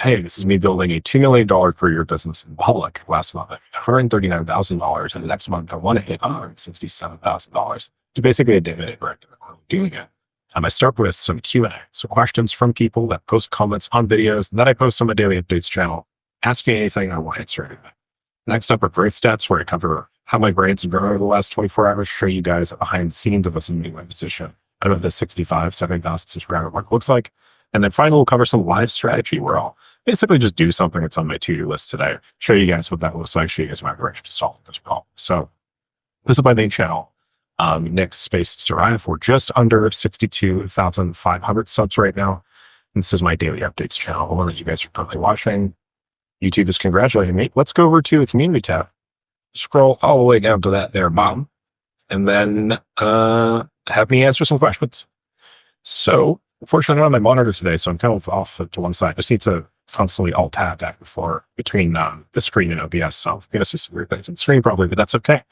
hey, this is me building a $2 million per year business in public last month, $139,000. And next month, I want to hit $167,000. It's basically a daily breakdown of doing it. I start with some Q&A. So questions from people that post comments on videos that I post on my daily updates channel. Ask me anything, I will answer anything. Next up are growth stats, where I cover how my grades have grown over the last 24 hours, show you guys behind the scenes of us in my position. I know what the 65, 70,000 subscriber mark looks like. And then finally, we'll cover some live strategy where I'll basically just do something that's on my to-do list today, show you guys what that looks like, show you guys my direction to solve this problem. So this is my main channel. Nick space Saraev. We're just under 62,500 subs right now. And this is my daily updates channel, the one that you guys are probably watching. YouTube is congratulating me. Let's go over to the community tab. Scroll all the way down to that there bottom. And then have me answer some questions. So unfortunately, I'm on my monitor today, so I'm kind of off to one side. I just need to constantly alt-tab back and forth between the screen and OBS. So I'm going to see some weird things on the screen probably, but that's okay.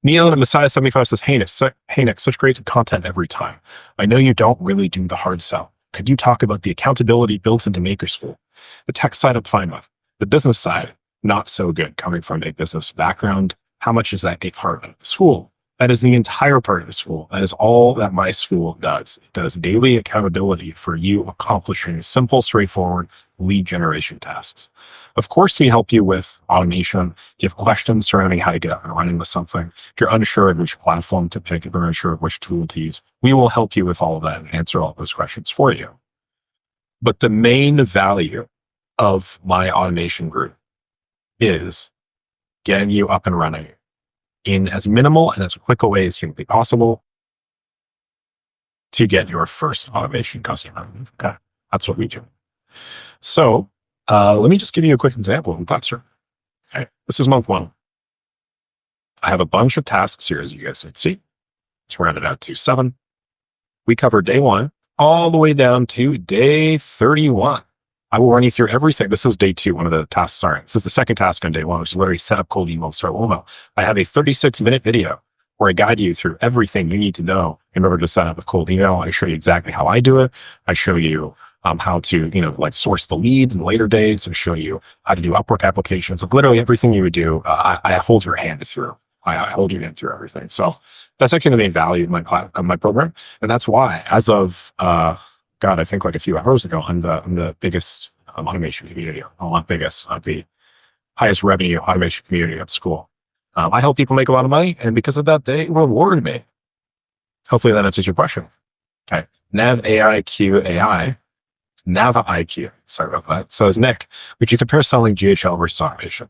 Neil and Messiah 75 says, hey Nick, such great content every time. I know you don't really do the hard sell. Could you talk about the accountability built into Maker School? The tech side I'm fine with. The business side, not so good, coming from a business background. How much is that a part of the school? That is the entire part of the school. That is all that my school does. It does daily accountability for you accomplishing simple, straightforward lead generation tasks. Of course, we help you with automation. If you have questions surrounding how to get up and running with something, if you're unsure of which platform to pick, if you're unsure of which tool to use, we will help you with all of that and answer all those questions for you. But the main value of my automation group is getting you up and running in as minimal and as quick a way as humanly possible to get your first automation customer. Okay, that's what we do. So let me just give you a quick example of Flexer. Okay, this is month 1. I have a bunch of tasks here, as you guys can see. Let's round it out to 7. We cover day 1 all the way down to day 31. I will run you through everything. This is day 2, one of the tasks. Sorry, this is the second task on day 1, which is literally set up cold email, start email. I have a 36-minute video where I guide you through everything you need to know in order to set up a cold email. I show you exactly how I do it. I show you how to, like source the leads in later days. I show you how to do Upwork applications. Like literally everything you would do, I hold your hand through. I hold you in through everything. So that's actually the main value of my program. And that's why, as of, God, I think like a few hours ago, I'm the biggest automation community. Well, not biggest, the highest revenue automation community at school. I help people make a lot of money, and because of that, they reward me. Hopefully that answers your question. Okay, Nav AI Q AI, Nav IQ. Sorry about that. So is Nick, would you compare selling GHL versus automation?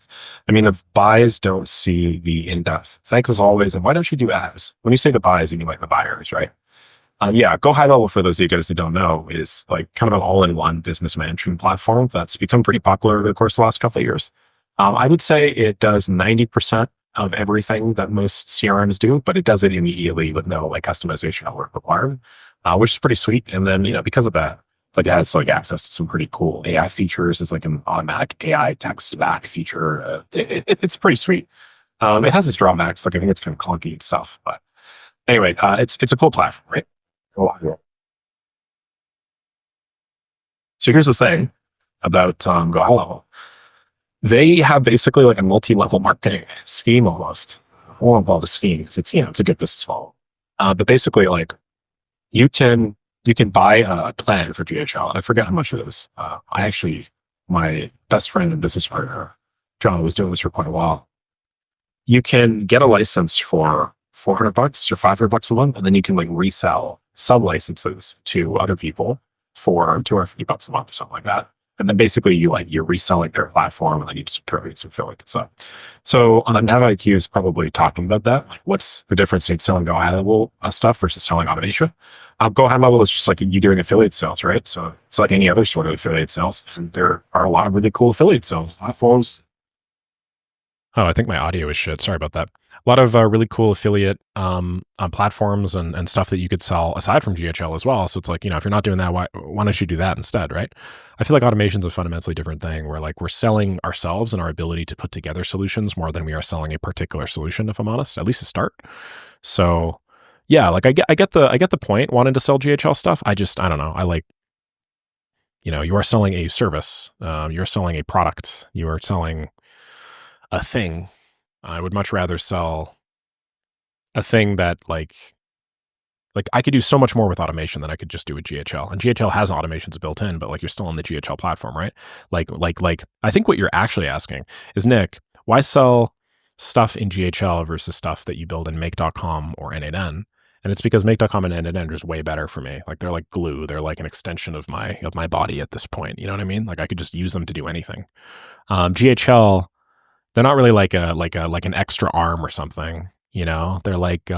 I mean, the buys don't see the in-depth. Thanks as always. And why don't you do ads? When you say the buys, you mean like the buyers, right? Yeah, GoHighLevel, for those of you guys who don't know, is like kind of an all-in-one business management platform that's become pretty popular over the course of the last couple of years. I would say it does 90% of everything that most CRMs do, but it does it immediately with no like customization or work required, which is pretty sweet. And then, because of that, like it has like access to some pretty cool AI features. It's like an automatic AI text back feature. It's pretty sweet. It has its drawbacks. Like I think it's kind of clunky and stuff, but anyway, it's a cool platform, right? So here's the thing about GoHighLevel. They have basically like a multi-level marketing scheme almost. I won't call it a scheme because it's a good business model. But basically, like you can buy a plan for GHL. I forget how much it is. My best friend and business partner, John, was doing this for quite a while. You can get a license for $400 or $500 a month, and then you can like resell sub-licenses to other people for $250 a month or something like that. And then basically you're reselling their platform, and then you just create some affiliates and stuff. So NavIQ is probably talking about that. Like, what's the difference between selling GoHighLevel stuff versus selling automation? GoHighLevel is just like you doing affiliate sales, right? So it's like any other sort of affiliate sales. And there are a lot of really cool affiliate sales platforms. Oh, I think my audio is shit. Sorry about that. A lot of really cool affiliate platforms and stuff that you could sell aside from GHL as well. So it's like, if you're not doing that, why don't you do that instead, right? I feel like automation is a fundamentally different thing where like we're selling ourselves and our ability to put together solutions more than we are selling a particular solution, if I'm honest, at least to start. So yeah, like I get the point wanting to sell GHL stuff. I don't know. you are selling a service, you're selling a product, you are selling a thing. I would much rather sell a thing that like I could do so much more with automation than I could just do with GHL. And GHL has automations built in, but like you're still on the GHL platform, right? Like I think what you're actually asking is, Nick, why sell stuff in GHL versus stuff that you build in make.com or N8N? And it's because make.com and N8N are just way better for me. Like they're like glue. They're like an extension of my body at this point. You know what I mean? Like I could just use them to do anything. GHL, they're not really like an extra arm or something. They're like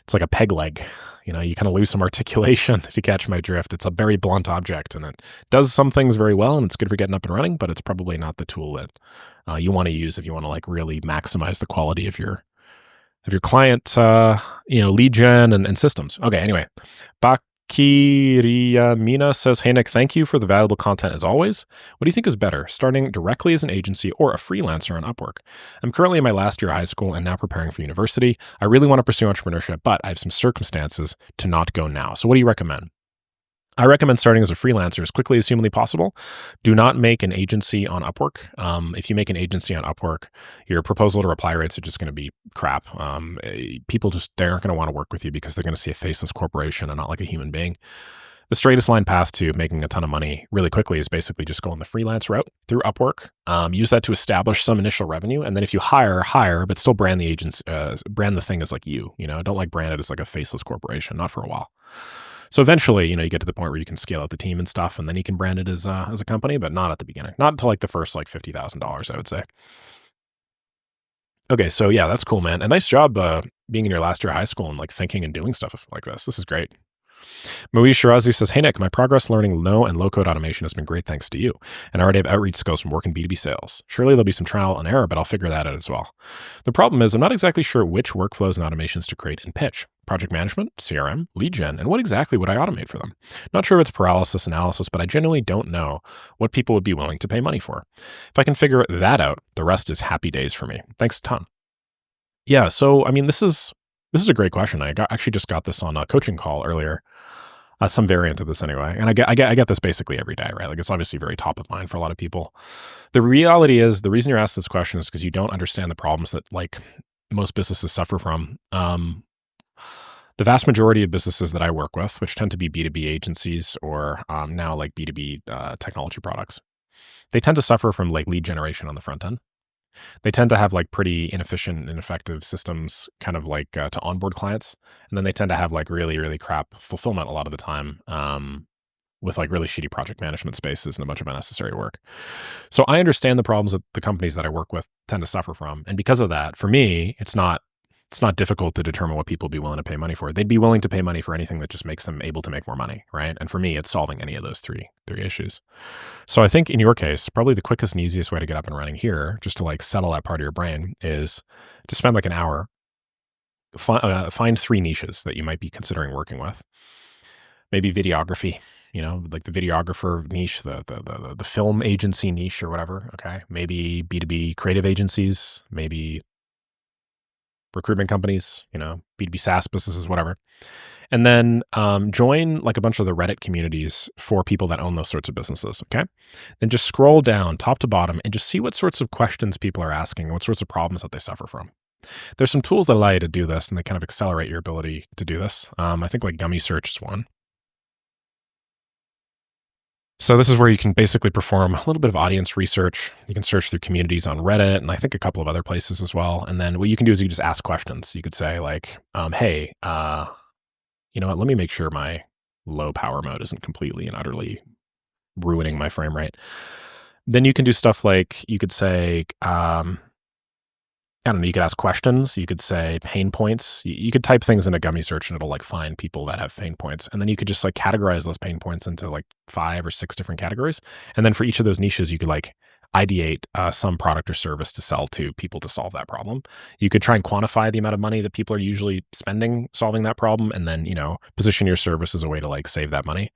it's like a peg leg. You kind of lose some articulation if you catch my drift. It's a very blunt object, and it does some things very well, and it's good for getting up and running, but it's probably not the tool that you want to use if you want to like really maximize the quality of your client, lead gen and systems. Okay, anyway, Bakiriamina says, "Hey Nick, thank you for the valuable content as always. What do you think is better, starting directly as an agency or a freelancer on Upwork? I'm currently in my last year of high school and now preparing for university. I really want to pursue entrepreneurship, but I have some circumstances to not go now. So what do you recommend?" I recommend starting as a freelancer as quickly as humanly possible. Do not make an agency on Upwork. If you make an agency on Upwork, your proposal to reply rates are just going to be crap. People they aren't going to want to work with you because they're going to see a faceless corporation and not like a human being. The straightest line path to making a ton of money really quickly is basically just go on the freelance route through Upwork. Use that to establish some initial revenue, and then if you hire, but still brand the agency, brand the thing as like you. Don't like brand it as like a faceless corporation. Not for a while. So eventually, you get to the point where you can scale out the team and stuff, and then you can brand it as a company, but not at the beginning. Not until like the first like $50,000, I would say. Okay, so yeah, that's cool, man. A nice job being in your last year of high school and like thinking and doing stuff like this. This is great. Moeed Shirazi says, "Hey Nick, my progress learning no and low code automation has been great thanks to you. And I already have outreach skills from working B2B sales. Surely there'll be some trial and error, but I'll figure that out as well. The problem is I'm not exactly sure which workflows and automations to create and pitch. Project management, CRM, lead gen, and what exactly would I automate for them? Not sure if it's paralysis analysis, but I genuinely don't know what people would be willing to pay money for. If I can figure that out, the rest is happy days for me. Thanks a ton." Yeah, so I mean, this is a great question. Actually just got this on a coaching call earlier. Some variant of this anyway. And I get this basically every day, right? Like it's obviously very top of mind for a lot of people. The reality is the reason you're asked this question is because you don't understand the problems that like most businesses suffer from. The vast majority of businesses that I work with, which tend to be B2B agencies or now like B2B technology products, they tend to suffer from like lead generation on the front end. They tend to have like pretty inefficient and ineffective systems kind of like to onboard clients. And then they tend to have like really, really crap fulfillment a lot of the time with like really shitty project management spaces and a bunch of unnecessary work. So I understand the problems that the companies that I work with tend to suffer from. And because of that, for me, it's not difficult to determine what people would be willing to pay money for. They'd be willing to pay money for anything that just makes them able to make more money, right? And for me, it's solving any of those three issues. So I think in your case, probably the quickest and easiest way to get up and running here, just to like settle that part of your brain, is to spend like an hour, find 3 niches that you might be considering working with. Maybe videography, like the videographer niche, the film agency niche or whatever. Okay. Maybe B2B creative agencies, maybe recruitment companies, B2B SaaS businesses, whatever. And then join like a bunch of the Reddit communities for people that own those sorts of businesses, okay? Then just scroll down top to bottom and just see what sorts of questions people are asking and what sorts of problems that they suffer from. There's some tools that allow you to do this and they kind of accelerate your ability to do this. I think like Gummy Search is one. So this is where you can basically perform a little bit of audience research. You can search through communities on Reddit and I think a couple of other places as well. And then what you can do is you just ask questions. You could say like, hey, you know what, let me make sure my low power mode isn't completely and utterly ruining my frame rate. Then you can do stuff like you could say, I don't know, you could ask questions, you could say pain points, you could type things in a Gummy Search and it'll like find people that have pain points. And then you could just like categorize those pain points into like 5 or 6 different categories. And then for each of those niches, you could like ideate some product or service to sell to people to solve that problem. You could try and quantify the amount of money that people are usually spending solving that problem. And then, position your service as a way to like save that money.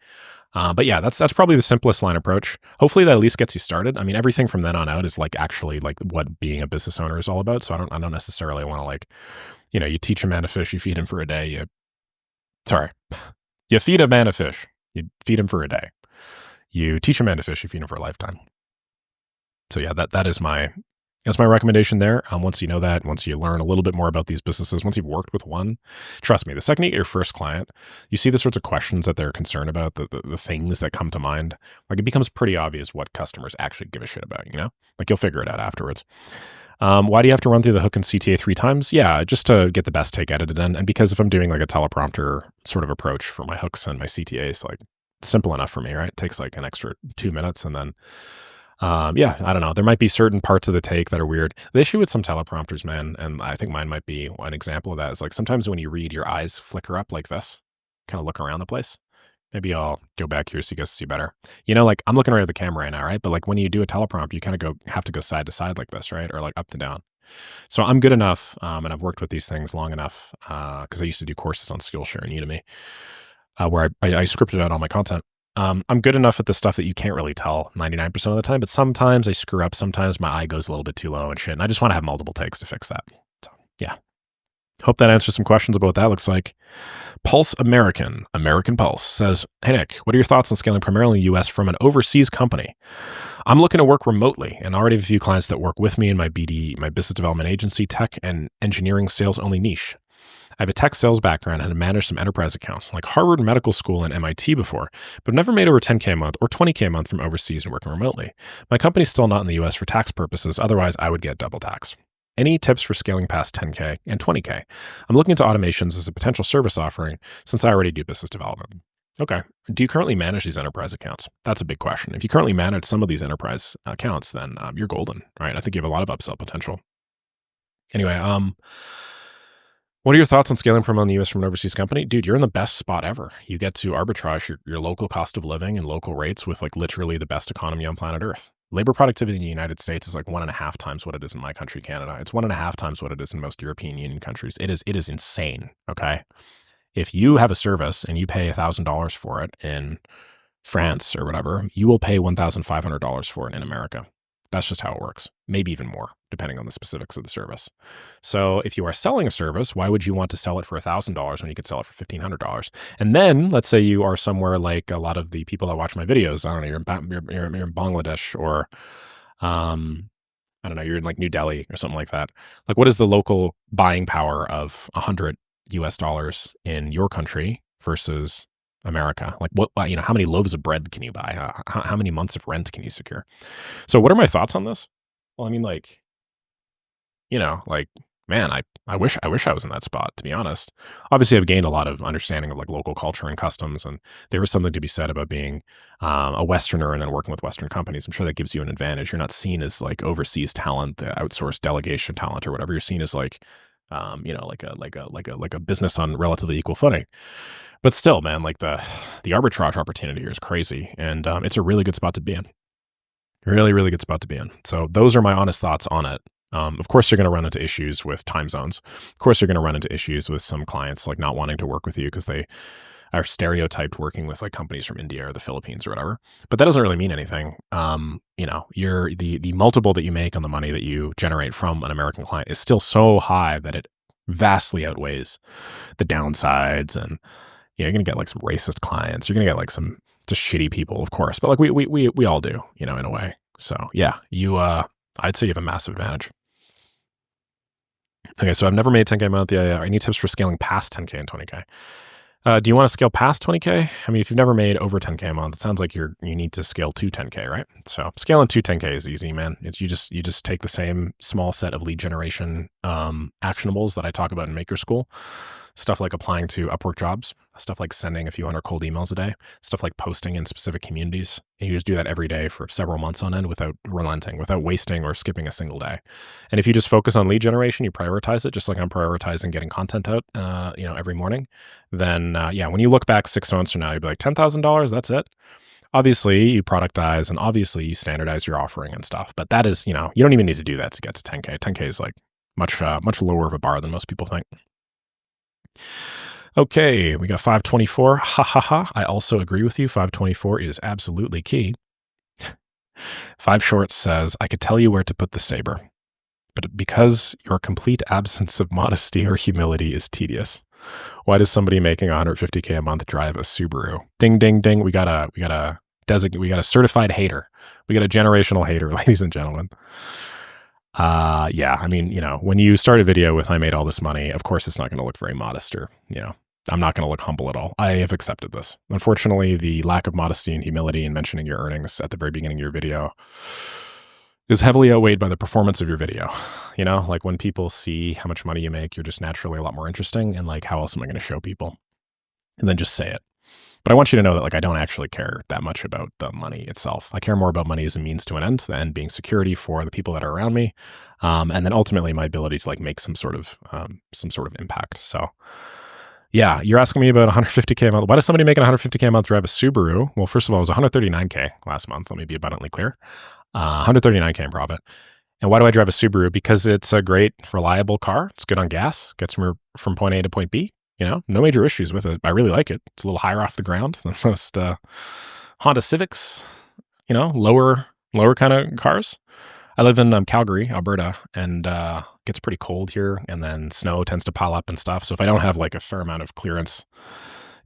But yeah, that's probably the simplest line approach. Hopefully that at least gets you started. I mean, everything from then on out is like actually like what being a business owner is all about. So I don't necessarily want to like, you teach a man to fish, you feed him for a day. You feed a man a fish, you feed him for a day. you teach a man to fish, you feed him for a lifetime. So yeah, that's my recommendation there. Once you know that, once you learn a little bit more about these businesses, once you've worked with one, trust me, the second you get your first client, you see the sorts of questions that they're concerned about, the things that come to mind. Like it becomes pretty obvious what customers actually give a shit about, Like you'll figure it out afterwards. Why do you have to run through the hook and CTA 3 times? Yeah, just to get the best take edited in. And because if I'm doing like a teleprompter sort of approach for my hooks and my CTAs, like simple enough for me, right? It takes like an extra 2 minutes and then yeah, I don't know. There might be certain parts of the take that are weird. The issue with some teleprompters, man, and I think mine might be one example of that, is like sometimes when you read, your eyes flicker up like this, kind of look around the place. Maybe I'll go back here so you guys see better. Like I'm looking right at the camera right now, right? But like when you do a teleprompter, you kind of have to go side to side like this, right? Or like up to down. So I'm good enough, and I've worked with these things long enough because I used to do courses on Skillshare and Udemy where I scripted out all my content. I'm good enough at the stuff that you can't really tell 99% of the time, but sometimes I screw up. Sometimes my eye goes a little bit too low and shit. And I just want to have multiple takes to fix that. So yeah. Hope that answers some questions about what that looks like. Pulse American Pulse says, hey Nick, what are your thoughts on scaling primarily in the US from an overseas company? I'm looking to work remotely and already have a few clients that work with me in my my business development agency, tech and engineering sales only niche. I have a tech sales background and have managed some enterprise accounts like Harvard Medical School and MIT before, but never made over 10K a month or 20K a month from overseas and working remotely. My company's still not in the US for tax purposes, otherwise I would get double tax. Any tips for scaling past 10K and 20K? I'm looking into automations as a potential service offering since I already do business development. Okay. Do you currently manage these enterprise accounts? That's a big question. If you currently manage some of these enterprise accounts, then you're golden, right? I think you have a lot of upsell potential. Anyway, what are your thoughts on scaling from the US from an overseas company? Dude, you're in the best spot ever. You get to arbitrage your local cost of living and local rates with like literally the best economy on planet Earth. Labor productivity in the United States is like 1.5 times what it is in my country, Canada. It's 1.5 times what it is in most European Union countries. It is insane. Okay. If you have a service and you pay $1,000 for it in France or whatever, you will pay $1,500 for it in America. That's just how it works. Maybe even more, depending on the specifics of the service. So if you are selling a service, why would you want to sell it for $1,000 when you could sell it for $1,500? And then let's say you are somewhere like a lot of the people that watch my videos. I don't know, you're in Bangladesh or, I don't know, you're in like New Delhi or something like that. Like what is the local buying power of $100 in your country versus America? Like what, how many loaves of bread can you buy? How many months of rent can you secure? So what are my thoughts on this? Well, I mean, like, man, I wish I was in that spot, to be honest. Obviously, I've gained a lot of understanding of like local culture and customs, and there is something to be said about being a Westerner and then working with Western companies. I'm sure that gives you an advantage. You're not seen as like overseas talent, the outsourced delegation talent or whatever. You're seen as like, like a business on relatively equal footing. But still, man, like the arbitrage opportunity here is crazy, and it's a really good spot to be in. Really, really good spot to be in. So those are my honest thoughts on it. Of course, you're going to run into issues with time zones. Of course, you're going to run into issues with some clients like not wanting to work with you because they are stereotyped working with like companies from India or the Philippines or whatever. But that doesn't really mean anything. You're the multiple that you make on the money that you generate from an American client is still so high that it vastly outweighs the downsides. And you're going to get like some racist clients. You're going to get like some just shitty people, of course. But like we all do, in a way. So yeah, I'd say you have a massive advantage. Okay, so I've never made 10K a month. Yeah. Any tips for scaling past 10K and 20K? Do you want to scale past 20K? I mean, if you've never made over 10K a month, it sounds like you need to scale to 10K, right? So scaling to 10K is easy, man. It's you just take the same small set of lead generation actionables that I talk about in Maker School. Stuff like applying to Upwork jobs, stuff like sending a few hundred cold emails a day, stuff like posting in specific communities. And you just do that every day for several months on end without relenting, without wasting or skipping a single day. And if you just focus on lead generation, you prioritize it, just like I'm prioritizing getting content out, every morning, then when you look back 6 months from now, you'll be like $10,000, that's it. Obviously, you productize and obviously you standardize your offering and stuff. But that is, you don't even need to do that to get to 10K. 10K is like much lower of a bar than most people think. Okay, we got 524. Ha ha ha. I also agree with you. 524 is absolutely key. 5 Shorts says, I could tell you where to put the saber, but because your complete absence of modesty or humility is tedious. Why does somebody making 150K a month drive a Subaru? Ding, ding, ding. We got a we got a certified hater. We got a generational hater, ladies and gentlemen. Yeah, I mean, when you start a video with I made all this money, of course it's not going to look very modest, or, I'm not going to look humble at all. I have accepted this. Unfortunately, the lack of modesty and humility in mentioning your earnings at the very beginning of your video is heavily outweighed by the performance of your video. Like when people see how much money you make, you're just naturally a lot more interesting, and like, how else am I going to show people? And then just say it. But I want you to know that, like, I don't actually care that much about the money itself. I care more about money as a means to an end, the end being security for the people that are around me, and then ultimately my ability to like make some sort of impact. So, yeah, you're asking me about 150K a month. Why does somebody making 150K a month drive a Subaru? Well, first of all, it was 139K last month. Let me be abundantly clear. 139K in profit. And why do I drive a Subaru? Because it's a great, reliable car. It's good on gas. Gets me from point A to point B. No major issues with it. I really like it. It's a little higher off the ground than most Honda Civics, lower kind of cars. I live in Calgary, Alberta, and it gets pretty cold here, and then snow tends to pile up and stuff. So if I don't have like a fair amount of clearance,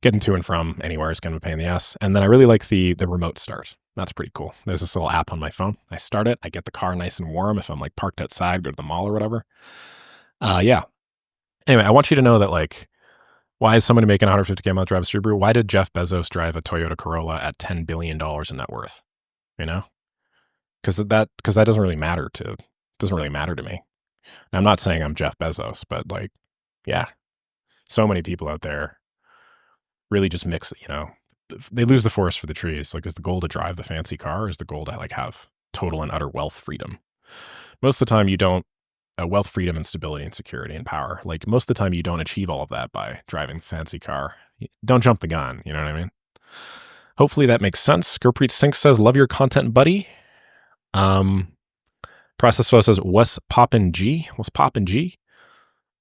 getting to and from anywhere is kind of a pain in the ass. And then I really like the remote start. That's pretty cool. There's this little app on my phone. I start it. I get the car nice and warm if I'm like parked outside, go to the mall or whatever. Yeah. Anyway, I want you to know that like, why is somebody making 150K a month drive a Subaru? Why did Jeff Bezos drive a Toyota Corolla at $10 billion in net worth? Because that doesn't really matter to me. Now, I'm not saying I'm Jeff Bezos, but like, yeah, so many people out there really just mix, they lose the forest for the trees. Like, is the goal to drive the fancy car, or is the goal to like have total and utter wealth freedom? Most of the time you don't. Wealth, freedom, and stability, and security, and power. Like, most of the time you don't achieve all of that by driving a fancy car. Don't jump the gun. You know what I mean? Hopefully that makes sense. Gurpreet Singh says, love your content, buddy. Process Flow says, what's poppin' G? What's poppin' G?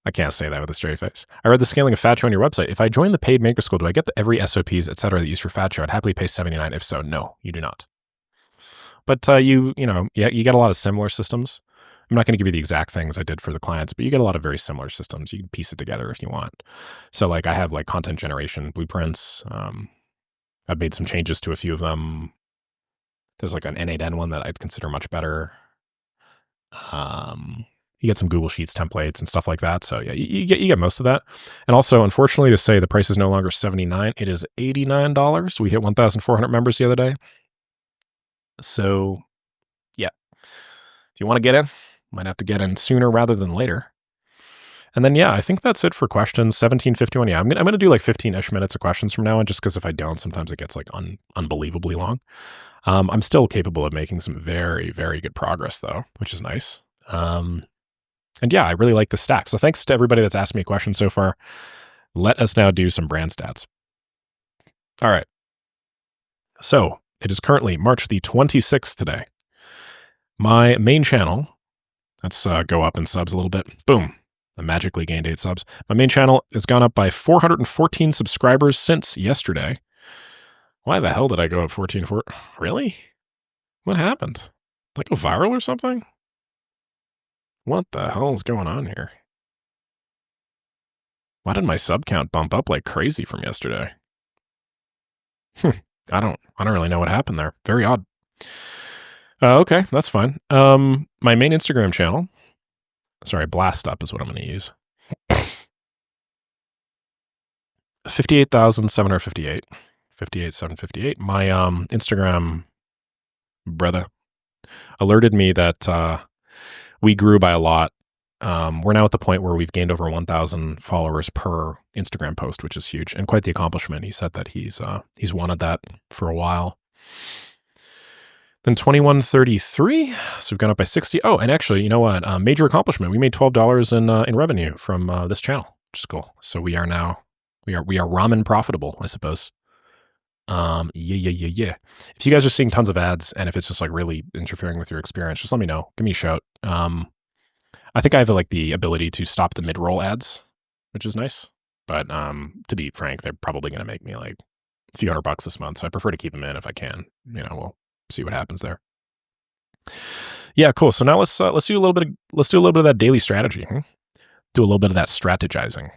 I can't say that with a straight face. I read the scaling of Fat Show on your website. If I join the paid maker school, do I get every SOPs, etc. that you use for Fat Show? I'd happily pay $79. If so, no, you do not. But you get a lot of similar systems. I'm not going to give you the exact things I did for the clients, but you get a lot of very similar systems. You can piece it together if you want. So like I have like content generation blueprints. I've made some changes to a few of them. There's like an N8N one that I'd consider much better. You get some Google Sheets templates and stuff like that. So yeah, you get most of that. And also, unfortunately, to say the price is no longer $79, it is $89. We hit 1,400 members the other day. So yeah, if you want to get in, might have to get in sooner rather than later. And then, yeah, I think that's it for questions. 17:51. Yeah, I'm gonna do like 15-ish minutes of questions from now on, just because if I don't, sometimes it gets like unbelievably long. I'm still capable of making some very, very good progress though, which is nice. And yeah, I really like the stack. So thanks to everybody that's asked me a question so far. Let us now do some brand stats. All right. So it is currently March the 26th today. My main channel, let's go up in subs a little bit. Boom. I magically gained 8 subs. My main channel has gone up by 414 subscribers since yesterday. Why the hell did I go up 14? Really? What happened? Did I go viral or something? What the hell is going on here? Why did my sub count bump up like crazy from yesterday? I don't really know what happened there. Very odd. Okay, that's fine. My main Instagram channel, sorry, blast up is what I'm going to use. 58,758. 58,758. My Instagram brother alerted me that we grew by a lot. We're now at the point where we've gained over 1,000 followers per Instagram post, which is huge and quite the accomplishment. He said that he's wanted that for a while. Then 2133. So we've gone up by 60. Oh, and actually, you know what? Major accomplishment. We made $12 in revenue from this channel, which is cool. So we are now we are ramen profitable, I suppose. Yeah. If you guys are seeing tons of ads and if it's just like really interfering with your experience, just let me know. Give me a shout. I think I have like the ability to stop the mid-roll ads, which is nice. But to be frank, they're probably going to make me like a few $100 this month. So I prefer to keep them in if I can. We'll see what happens there. Yeah, cool. So now let's do a little bit of that daily strategy. Do a little bit of that strategizing.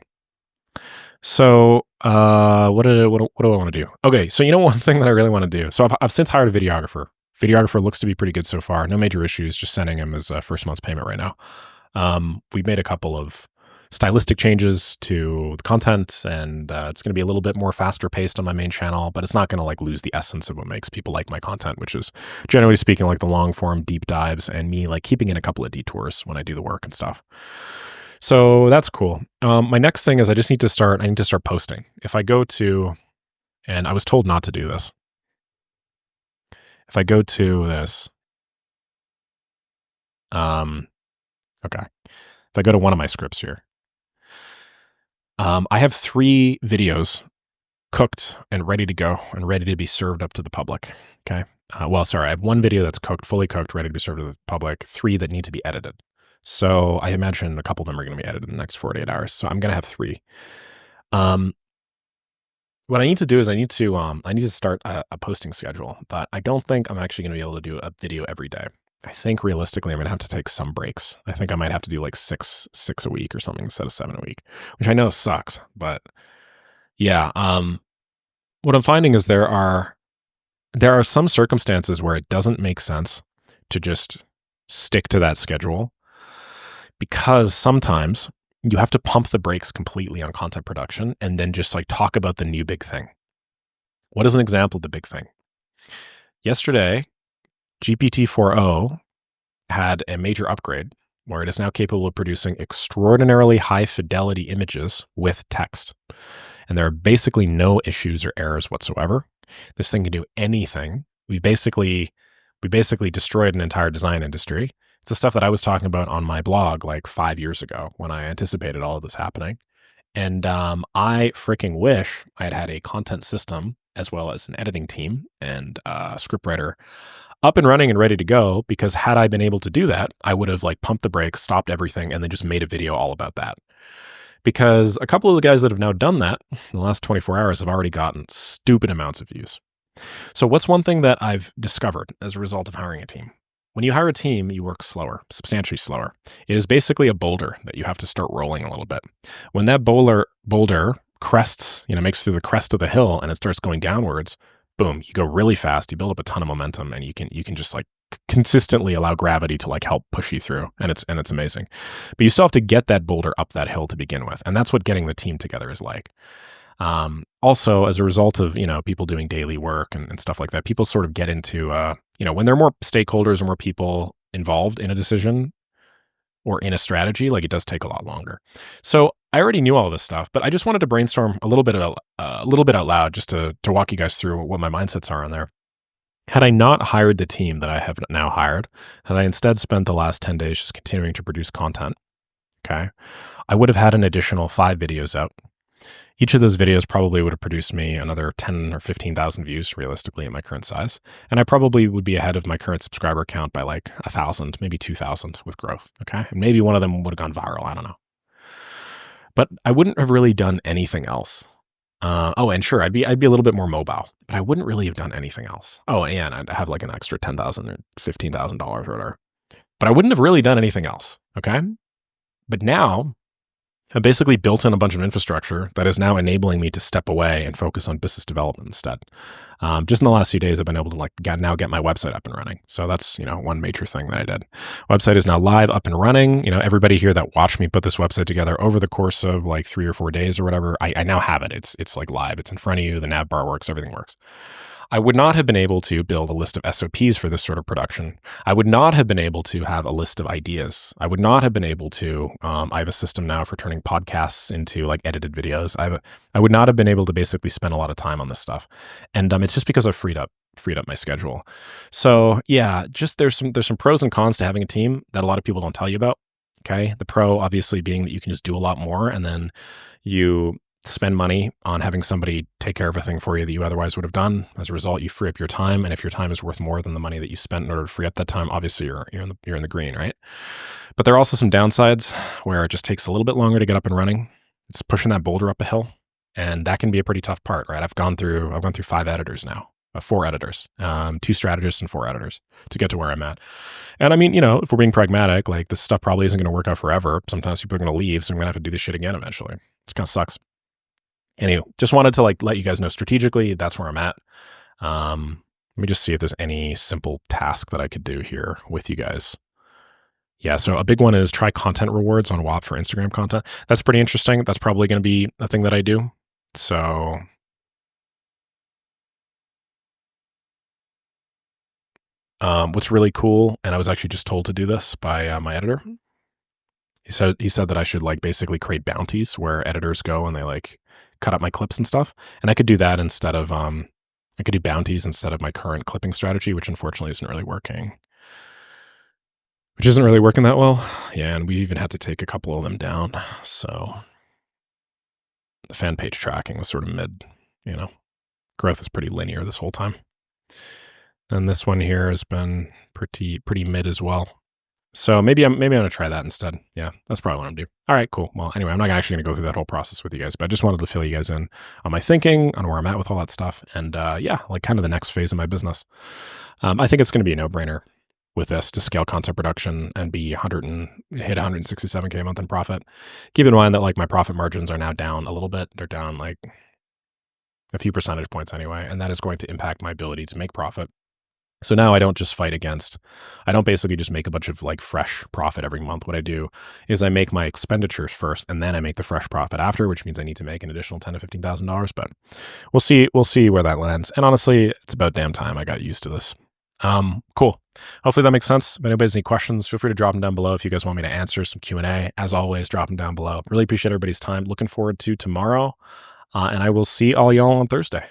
So, what do I want to do? Okay, so one thing that I really want to do. So I've since hired a videographer. Videographer looks to be pretty good so far. No major issues. Just sending him his first month's payment right now. We've made a couple of stylistic changes to the content, and it's going to be a little bit more faster paced on my main channel, but it's not going to like lose the essence of what makes people like my content, which is generally speaking like the long form deep dives and me like keeping in a couple of detours when I do the work and stuff. So that's cool. My next thing is I need to start posting. If I go to, and I was told not to do this. If I go to this, okay. If I go to one of my scripts here, I have 3 videos cooked and ready to go and ready to be served up to the public. Okay. I have 1 video that's cooked, fully cooked, ready to be served to the public, 3 that need to be edited. So I imagine a couple of them are going to be edited in the next 48 hours. So I'm going to have 3. What I need to do is I need to start a posting schedule, but I don't think I'm actually going to be able to do a video every day. I think realistically, I'm going to have to take some breaks. I think I might have to do like six a week or something instead of 7 a week, which I know sucks, but yeah. What I'm finding is there are some circumstances where it doesn't make sense to just stick to that schedule, because sometimes you have to pump the brakes completely on content production and then just like talk about the new big thing. What is an example of the big thing? Yesterday, GPT-4o had a major upgrade where it is now capable of producing extraordinarily high fidelity images with text. And there are basically no issues or errors whatsoever. This thing can do anything. We basically destroyed an entire design industry. It's the stuff that I was talking about on my blog like 5 years ago when I anticipated all of this happening. And I freaking wish I had had a content system as well as an editing team and a scriptwriter up and running and ready to go, because had I been able to do that, I would have like pumped the brakes, stopped everything, and then just made a video all about that. Because a couple of the guys that have now done that in the last 24 hours have already gotten stupid amounts of views. So what's one thing that I've discovered as a result of hiring a team? When you hire a team, you work slower, substantially slower. It is basically a boulder that you have to start rolling a little bit. When that boulder crests, makes through the crest of the hill and it starts going downwards, boom, you go really fast, you build up a ton of momentum, and you can just like consistently allow gravity to like help push you through, and it's amazing. But you still have to get that boulder up that hill to begin with, and that's what getting the team together is like. Also, as a result of, people doing daily work and stuff like that, people sort of get into, when there are more stakeholders or more people involved in a decision or in a strategy, like it does take a lot longer. So I already knew all this stuff, but I just wanted to brainstorm a little bit out loud just to walk you guys through what my mindsets are on there. Had I not hired the team that I have now hired, had I instead spent the last 10 days just continuing to produce content, okay, I would have had an additional 5 videos out. Each of those videos probably would have produced me another 10 or 15,000 views realistically at my current size. And I probably would be ahead of my current subscriber count by like 1,000, maybe 2,000 with growth. Okay. And maybe one of them would have gone viral. I don't know. But I wouldn't have really done anything else. And sure, I'd be a little bit more mobile, but I wouldn't really have done anything else. Oh, and I'd have like an extra $10,000 or $15,000 or whatever. But I wouldn't have really done anything else. Okay. But now I basically built in a bunch of infrastructure that is now enabling me to step away and focus on business development instead. Just in the last few days, I've been able to get my website up and running. So that's, one major thing that I did. Website is now live, up and running. Everybody here that watched me put this website together over the course of like 3 or 4 days or whatever, I now have it. It's like live. It's in front of you. The nav bar works. Everything works. I would not have been able to build a list of SOPs for this sort of production. I would not have been able to have a list of ideas. I would not have been able to, I have a system now for turning podcasts into like edited videos. I would not have been able to basically spend a lot of time on this stuff. And it's just because I've freed up my schedule. So yeah, just there's some pros and cons to having a team that a lot of people don't tell you about. Okay. The pro obviously being that you can just do a lot more, and then you spend money on having somebody take care of everything for you that you otherwise would have done. As a result, you free up your time. And if your time is worth more than the money that you spent in order to free up that time, obviously you're in the green, right? But there are also some downsides where it just takes a little bit longer to get up and running. It's pushing that boulder up a hill. And that can be a pretty tough part, right? I've gone through 5 editors now, 4 editors, 2 strategists and 4 editors to get to where I'm at. And I mean, if we're being pragmatic, like this stuff probably isn't going to work out forever. Sometimes people are going to leave. So I'm going to have to do this shit again eventually. It kind of sucks. Anyway, just wanted to like let you guys know strategically that's where I'm at. Let me just see if there's any simple task that I could do here with you guys. Yeah, so a big one is try content rewards on WAP for Instagram content. That's pretty interesting. That's probably going to be a thing that I do. So what's really cool, and I was actually just told to do this by my editor. He said that I should like basically create bounties where editors go and they like cut up my clips and stuff. And I could do that instead of I could do bounties instead of my current clipping strategy, which unfortunately isn't really working. Which isn't really working that well. Yeah, and we even had to take a couple of them down. So the fan page tracking was sort of mid, you know. Growth is pretty linear this whole time. And this one here has been pretty mid as well. So maybe I'm gonna try that instead. Yeah, that's probably what I'm gonna do. All right, cool. Well, anyway, I'm not actually gonna go through that whole process with you guys, but I just wanted to fill you guys in on my thinking, on where I'm at with all that stuff, and yeah, like kind of the next phase of my business. I think it's gonna be a no-brainer with this to scale content production and be hit 167K a month in profit. Keep in mind that like my profit margins are now down a little bit. They're down like a few percentage points anyway, and that is going to impact my ability to make profit. So now I don't basically just make a bunch of like fresh profit every month. What I do is I make my expenditures first and then I make the fresh profit after, which means I need to make an additional $10,000 to $15,000, but we'll see where that lands. And honestly, it's about damn time I got used to this. Cool. Hopefully that makes sense. If anybody has any questions, feel free to drop them down below. If you guys want me to answer some Q&A, as always, drop them down below. Really appreciate everybody's time. Looking forward to tomorrow. And I will see all y'all on Thursday.